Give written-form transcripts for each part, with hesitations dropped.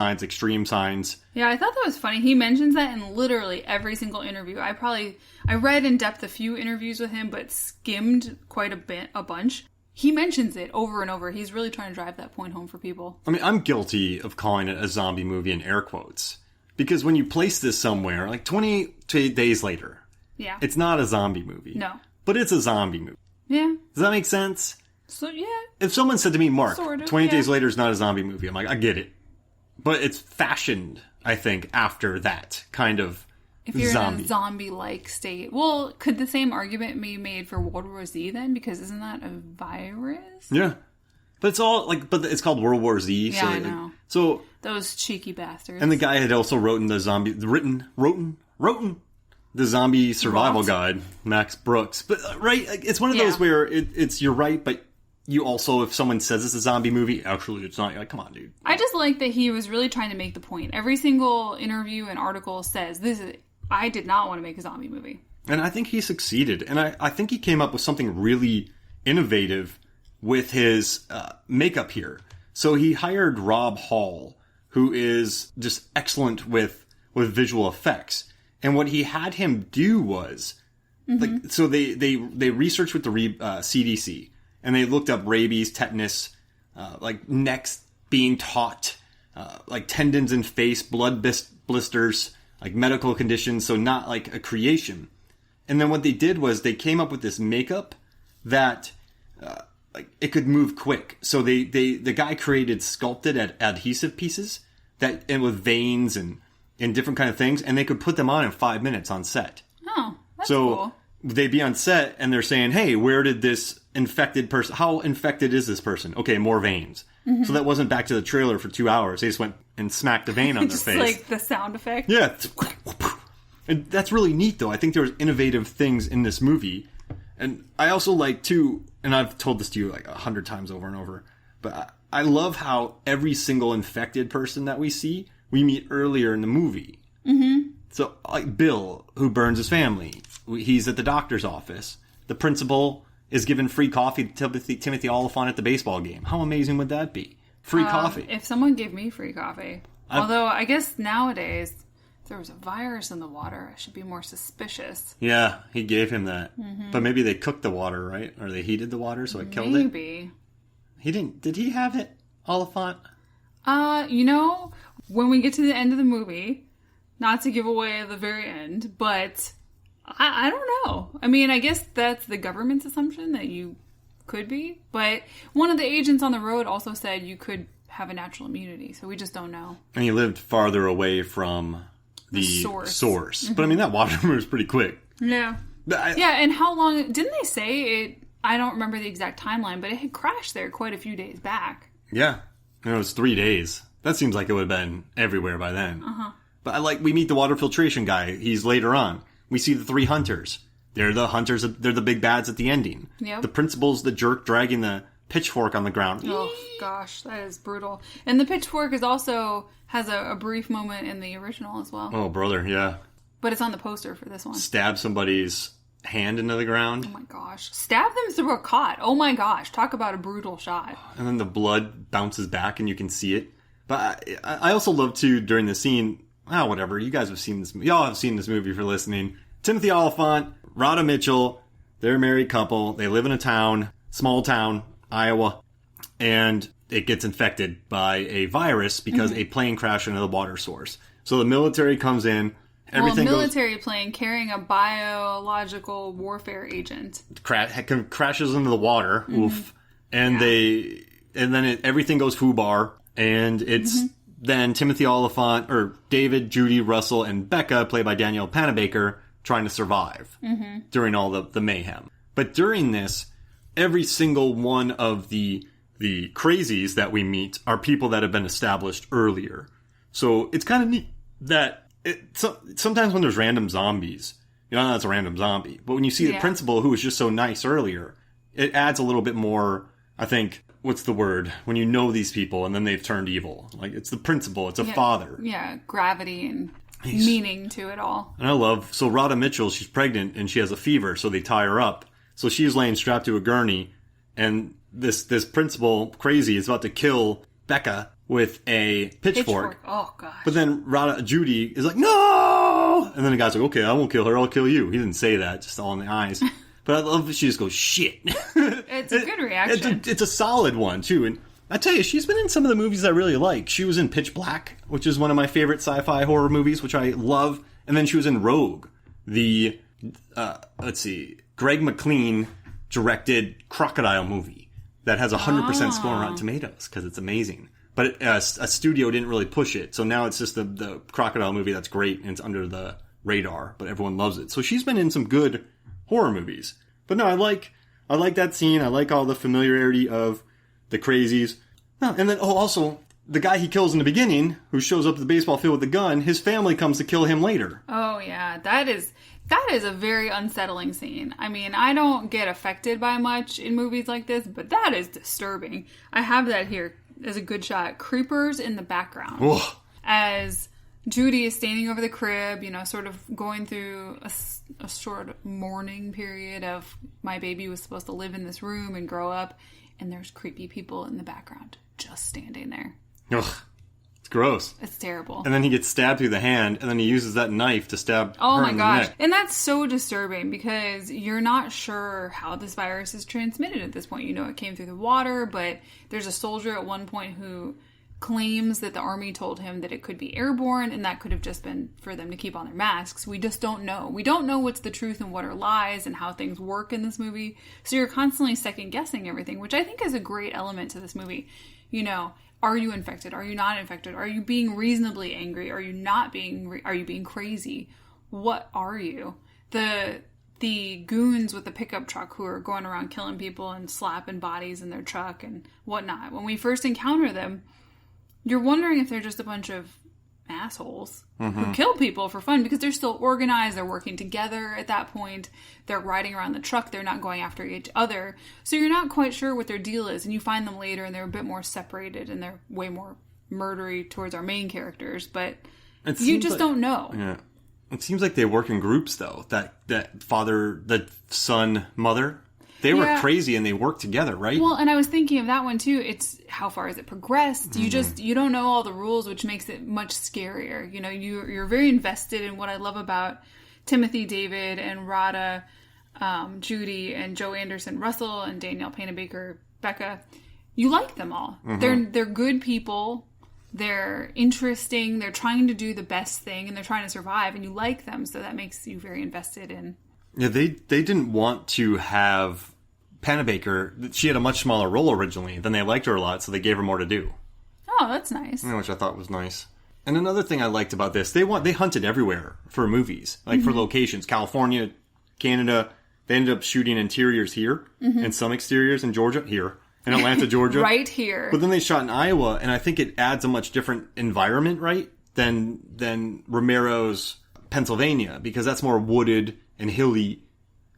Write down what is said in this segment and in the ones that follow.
signs, extreme signs. Yeah, I thought that was funny. He mentions that in literally every single interview. I read in depth a few interviews with him, but skimmed quite a bunch. He mentions it over and over. He's really trying to drive that point home for people. I mean, I'm guilty of calling it a zombie movie in air quotes. Because when you place this somewhere, like 28 days later, yeah, it's not a zombie movie. No. But it's a zombie movie. Yeah. Does that make sense? So, yeah. If someone said to me, Mark, sort of, 28 Days Later is not a zombie movie, I'm like, I get it. But it's fashioned, I think, after that kind of if you're zombie. in a zombie-like state. Well, could the same argument be made for World War Z then? Because isn't that a virus? Yeah. But it's all, like, but it's called World War Z. Yeah, so, I know. So... Those cheeky bastards. And the guy had also written the zombie survival guide, Max Brooks. But, right, it's one of those where it's, you're right, but you also, if someone says it's a zombie movie, actually it's not. You're like, come on, dude. I just like that he was really trying to make the point. Every single interview and article says, I did not want to make a zombie movie. And I think he succeeded. And I think he came up with something really innovative with his makeup here. So he hired Rob Hall, who is just excellent with visual effects. And what he had him do was, like, so they researched with the CDC, and they looked up rabies, tetanus, like necks being taut, like tendons in face, blood blisters, like medical conditions, so not like a creation. And then what they did was they came up with this makeup that, like, it could move quick. So the guy created sculpted adhesive pieces and with veins and different kind of things, and they could put them on in 5 minutes on set. Oh, that's cool. They'd be on set and they're saying, hey, where did this infected person, how infected is this person? Okay, more veins. Mm-hmm. So that wasn't back to the trailer for 2 hours. They just went and smacked a vein on their face. Like the sound effect. Yeah. And that's really neat, though. I think there's innovative things in this movie. And I also like, too, and I've told this to you like 100 times over and over, but I love how every single infected person that we see, we meet earlier in the movie. Mm-hmm. So, like Bill, who burns his family, he's at the doctor's office. The principal is given free coffee to Timothy Olyphant at the baseball game. How amazing would that be? Free coffee. If someone gave me free coffee. Although, I guess nowadays, if there was a virus in the water, I should be more suspicious. Yeah, he gave him that. Mm-hmm. But maybe they cooked the water, right? Or they heated the water, so it killed it? Maybe. He didn't... Did he have it, Olyphant? When we get to the end of the movie, not to give away the very end, but I don't know. I mean, I guess that's the government's assumption that you could be. But one of the agents on the road also said you could have a natural immunity, so we just don't know. And he lived farther away from the source. Mm-hmm. But I mean, that water moves pretty quick. Yeah. And how long... Didn't they say it... I don't remember the exact timeline, but it had crashed there quite a few days back. Yeah. And it was 3 days. That seems like it would have been everywhere by then. Uh-huh. But we meet the water filtration guy. He's later on. We see the 3 hunters. They're the hunters. They're the big bads at the ending. Yep. The principal's the jerk dragging the pitchfork on the ground. Oh, gosh. That is brutal. And the pitchfork has a brief moment in the original as well. Oh, brother, yeah. But it's on the poster for this one. Stab somebody's hand into the ground. Oh, my gosh. Stab them through a cot. Oh, my gosh. Talk about a brutal shot. And then the blood bounces back and you can see it. But I also love, too, during the scene... whatever. You guys have seen this movie. Y'all have seen this movie if you're listening. Timothy Olyphant, Radha Mitchell, they're a married couple. They live in a town, small town, Iowa, and it gets infected by a virus because a plane crashed into the water source. So the military comes in. Military plane carrying a biological warfare agent. Crashes into the water. Oof. And then everything goes foobar. And it's... Then Timothy Olyphant, or David, Judy, Russell, and Becca, played by Danielle Panabaker, trying to survive during all the mayhem. But during this, every single one of the crazies that we meet are people that have been established earlier. So it's kind of neat that sometimes when there's random zombies, you know that's a random zombie. But when you see the principal who was just so nice earlier, it adds a little bit more, I think... What's the word? When you know these people and then they've turned evil. Like, it's the principal. It's a father. Yeah, gravity and meaning to it all. And I love... So, Radha Mitchell, she's pregnant and she has a fever, so they tie her up. So, she's laying strapped to a gurney, and this principal, Crazy, is about to kill Becca with a pitchfork. Oh, gosh. But then Judy is like, no! And then the guy's like, okay, I won't kill her, I'll kill you. He didn't say that, just all in the eyes. But I love that she just goes, shit. It's a good reaction. It's a solid one, too. And I tell you, she's been in some of the movies I really like. She was in Pitch Black, which is one of my favorite sci-fi horror movies, which I love. And then she was in Rogue, the, Greg McLean directed crocodile movie that has 100% score on Rotten Tomatoes, because it's amazing. But a studio didn't really push it, so now it's just the crocodile movie that's great, and it's under the radar, but everyone loves it. So she's been in some good horror movies. But no, I like that scene. I like all the familiarity of the Crazies. Oh, and then, also, the guy he kills in the beginning, who shows up at the baseball field with the gun, his family comes to kill him later. Oh, yeah. That is a very unsettling scene. I mean, I don't get affected by much in movies like this, but that is disturbing. I have that here as a good shot. Creepers in the background. Ugh. As Judy is standing over the crib, sort of going through a sort of mourning period of my baby was supposed to live in this room and grow up, and there's creepy people in the background just standing there. Ugh. It's gross. It's terrible. And then he gets stabbed through the hand, and then he uses that knife to stab her in the neck. And that's so disturbing because you're not sure how this virus is transmitted at this point. It came through the water, but there's a soldier at one point who claims that the army told him that it could be airborne, and that could have just been for them to keep on their masks. We just don't know. We don't know what's the truth and what are lies and how things work in this movie. So you're constantly second guessing everything, which I think is a great element to this movie. Are you infected? Are you not infected? Are you being reasonably angry? Are you not being? Are you being crazy? What are you? The goons with the pickup truck who are going around killing people and slapping bodies in their truck and whatnot. When we first encounter them, you're wondering if they're just a bunch of assholes who kill people for fun because they're still organized. They're working together at that point. They're riding around the truck. They're not going after each other. So you're not quite sure what their deal is. And you find them later and they're a bit more separated and they're way more murdery towards our main characters. But you just don't know. Yeah. It seems like they work in groups, though. That father, the son, mother. They were crazy and they worked together, right? Well, and I was thinking of that one too. It's how far has it progressed? You don't know all the rules, which makes it much scarier. You're very invested in what I love about Timothy David and Radha, Judy and Joe Anderson Russell and Danielle Panabaker Becca. You like them all. They're good people. They're interesting. They're trying to do the best thing and they're trying to survive, and you like them, so that makes you very invested in. Yeah, they didn't want to have Panabaker. She had a much smaller role originally. Then they liked her a lot, so they gave her more to do. Oh, that's nice. Which I thought was nice. And another thing I liked about this, they hunted everywhere for movies, like for locations. California, Canada. They ended up shooting interiors here and some exteriors in Georgia here. In Atlanta, Georgia. Right here. But then they shot in Iowa, and I think it adds a much different environment, right, than Romero's Pennsylvania, because that's more wooded and hilly.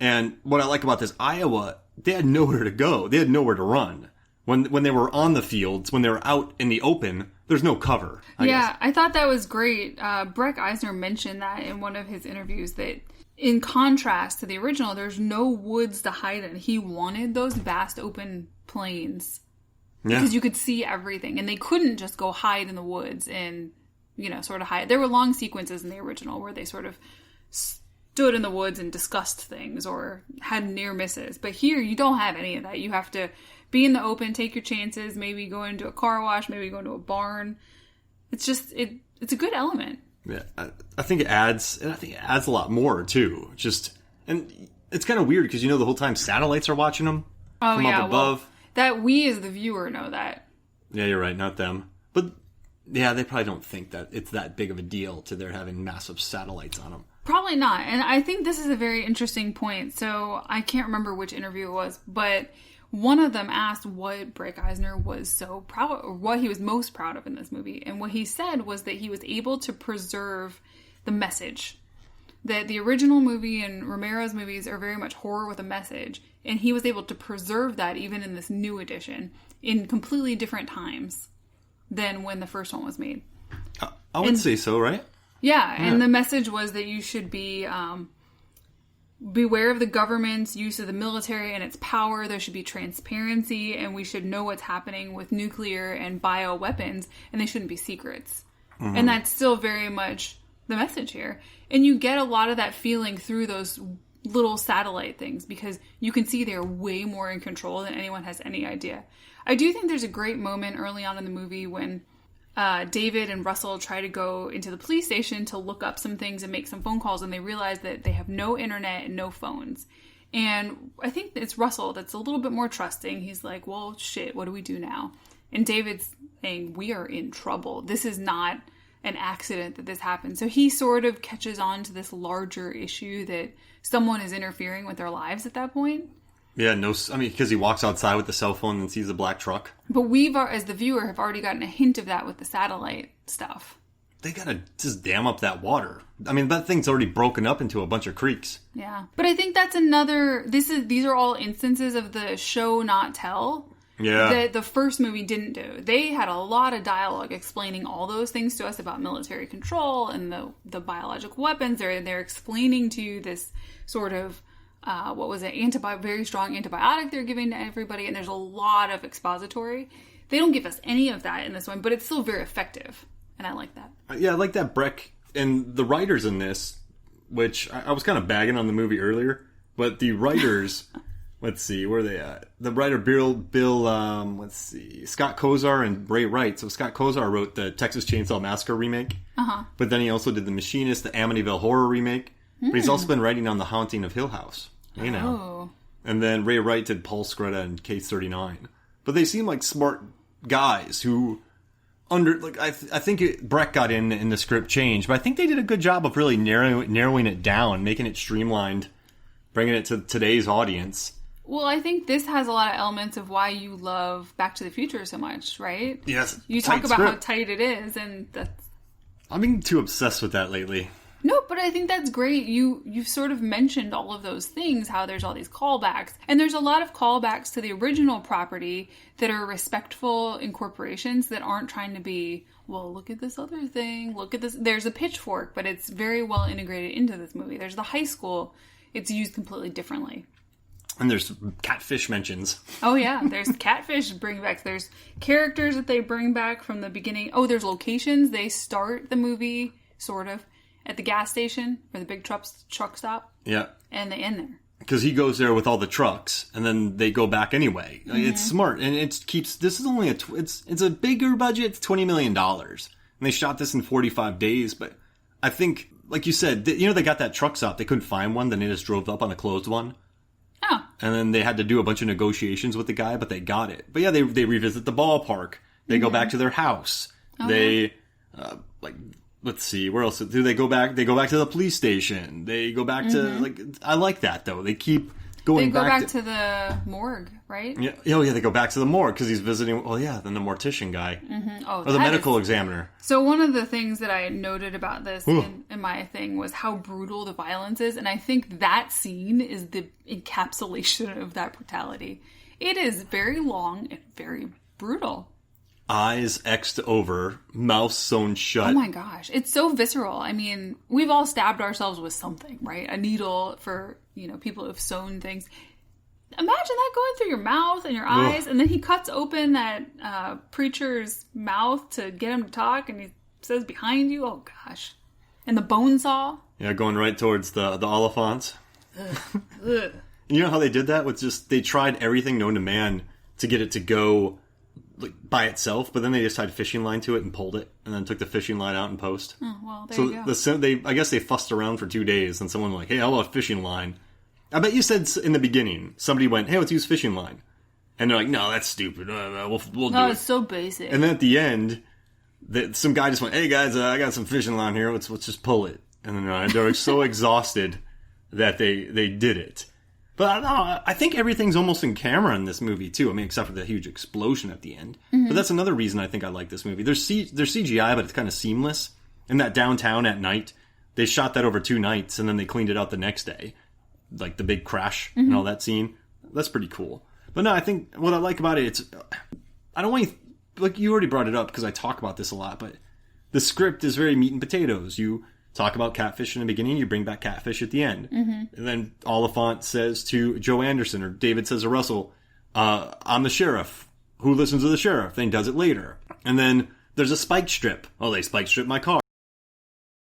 And what I like about this Iowa, they had nowhere to go. They had nowhere to run. When they were on the fields, when they were out in the open, there's no cover. I guess. I thought that was great. Breck Eisner mentioned that in one of his interviews, that in contrast to the original, there's no woods to hide in. He wanted those vast open plains because you could see everything, and they couldn't just go hide in the woods and sort of hide. There were long sequences in the original where they sort of stood in the woods and discussed things or had near misses, but here you don't have any of that. You have to be in the open, take your chances, maybe go into a car wash, maybe go into a barn. It's just it's a good element. Yeah, I think it adds a lot more too. And it's kind of weird because the whole time satellites are watching them from up above. Well, that we as the viewer know that. Yeah, you're right, not them. But yeah, they probably don't think that it's that big of a deal to their having massive satellites on them. Probably not. And I think this is a very interesting point. So I can't remember which interview it was, but one of them asked what Breck Eisner was so proud of, or what he was most proud of in this movie. And what he said was that he was able to preserve the message. That the original movie and Romero's movies are very much horror with a message. And he was able to preserve that even in this new edition in completely different times than when the first one was made. I would say so, right? Yeah, and the message was that you should be beware of the government's use of the military and its power. There should be transparency, and we should know what's happening with nuclear and bioweapons, and they shouldn't be secrets. Mm-hmm. And that's still very much the message here. And you get a lot of that feeling through those little satellite things, because you can see they're way more in control than anyone has any idea. I do think there's a great moment early on in the movie when David and Russell try to go into the police station to look up some things and make some phone calls, and they realize that they have no internet and no phones. And I think it's Russell that's a little bit more trusting. He's like, well, shit, what do we do now? And David's saying, we are in trouble. This is not an accident that this happened. So he sort of catches on to this larger issue that someone is interfering with their lives at that point. Yeah, because he walks outside with the cell phone and sees a black truck. But we've, as the viewer, have already gotten a hint of that with the satellite stuff. They gotta just dam up that water. I mean, that thing's already broken up into a bunch of creeks. Yeah. But I think that's another... These are all instances of the show, not tell. Yeah. That the first movie didn't do. They had a lot of dialogue explaining all those things to us about military control and the biological weapons. They're explaining to you this sort of... very strong antibiotic they're giving to everybody, and there's a lot of expository. They don't give us any of that in this one, but it's still very effective, and I like that. Yeah, I like that Breck, and the writers in this, which I was kind of bagging on the movie earlier, but the writers, let's see, where are they at? The writer Bill, Scott Kozar and Ray Wright. So Scott Kozar wrote the Texas Chainsaw Massacre remake, but then he also did The Machinist, the Amityville Horror remake. But he's also been writing on The Haunting of Hill House. You know. Oh. And then Ray Wright did Paul Scretta and Case 39. But they seem like smart guys who I think Breck got in the script change, but I think they did a good job of really narrowing it down, making it streamlined, bringing it to today's audience. Well, I think this has a lot of elements of why you love Back to the Future so much, right? Yes. You talk about how tight it is, and that's... I'm being too obsessed with that lately. No, but I think that's great. You've sort of mentioned all of those things, how there's all these callbacks. And there's a lot of callbacks to the original property that are respectful incorporations that aren't trying to be, well, look at this other thing, look at this. There's a pitchfork, but it's very well integrated into this movie. There's the high school. It's used completely differently. And there's catfish mentions. Oh, yeah. There's catfish bringbacks. There's characters that they bring back from the beginning. Oh, there's locations. They start the movie, sort of, at the gas station or the big truck stop. Yeah. And they end there. Because he goes there with all the trucks, and then they go back anyway. Mm-hmm. It's smart, and it keeps... This is only it's a bigger budget. It's $20 million. And they shot this in 45 days, but I think, like you said, they got that truck stop. They couldn't find one, then they just drove up on a closed one. Oh. And then they had to do a bunch of negotiations with the guy, but they got it. But yeah, they revisit the ballpark. They go back to their house. Okay. They, let's see, where else do they go back? They go back to the police station. They go back to, I like that, though. They keep going back. They go back to the morgue, right? Yeah. Oh, yeah, they go back to the morgue because he's visiting, then the mortician guy. Mm-hmm. Oh, or the medical examiner. So one of the things that I noted about this in my thing was how brutal the violence is. And I think that scene is the encapsulation of that brutality. It is very long and very brutal. Eyes X'd over, mouth sewn shut. Oh my gosh. It's so visceral. I mean, we've all stabbed ourselves with something, right? A needle for, people who've sewn things. Imagine that going through your mouth and your eyes, and then he cuts open that preacher's mouth to get him to talk, and he says behind you, oh gosh. And the bone saw. Yeah, going right towards the Olyphant. Ugh. You know how they did that? They tried everything known to man to get it to go by itself, but then they just tied a fishing line to it and pulled it, and then took the fishing line out in post. Oh, well, there you go. I guess they fussed around for 2 days, and someone was like, hey, how about a fishing line? I bet you said in the beginning, somebody went, hey, let's use fishing line. And they're like, no, that's stupid. We'll do it. No, it's so basic. And then at the end, some guy just went, hey, guys, I got some fishing line here. Let's just pull it. And then they were so exhausted that they did it. But I don't know, I think everything's almost in camera in this movie, too. I mean, except for the huge explosion at the end. Mm-hmm. But that's another reason I think I like this movie. There's CGI, but it's kind of seamless. In that downtown at night, they shot that over 2 nights, and then they cleaned it out the next day. Like the big crash and all that scene. That's pretty cool. But no, I think what I like about it, I don't want you... Like, you already brought it up, because I talk about this a lot, but the script is very meat and potatoes. You talk about catfish in the beginning, you bring back catfish at the end. And then Olyphant says to Joe Anderson, or David says to Russell, I'm the sheriff. Who listens to the sheriff? Then he does it later. And then there's a spike strip. Oh, they spike strip my car.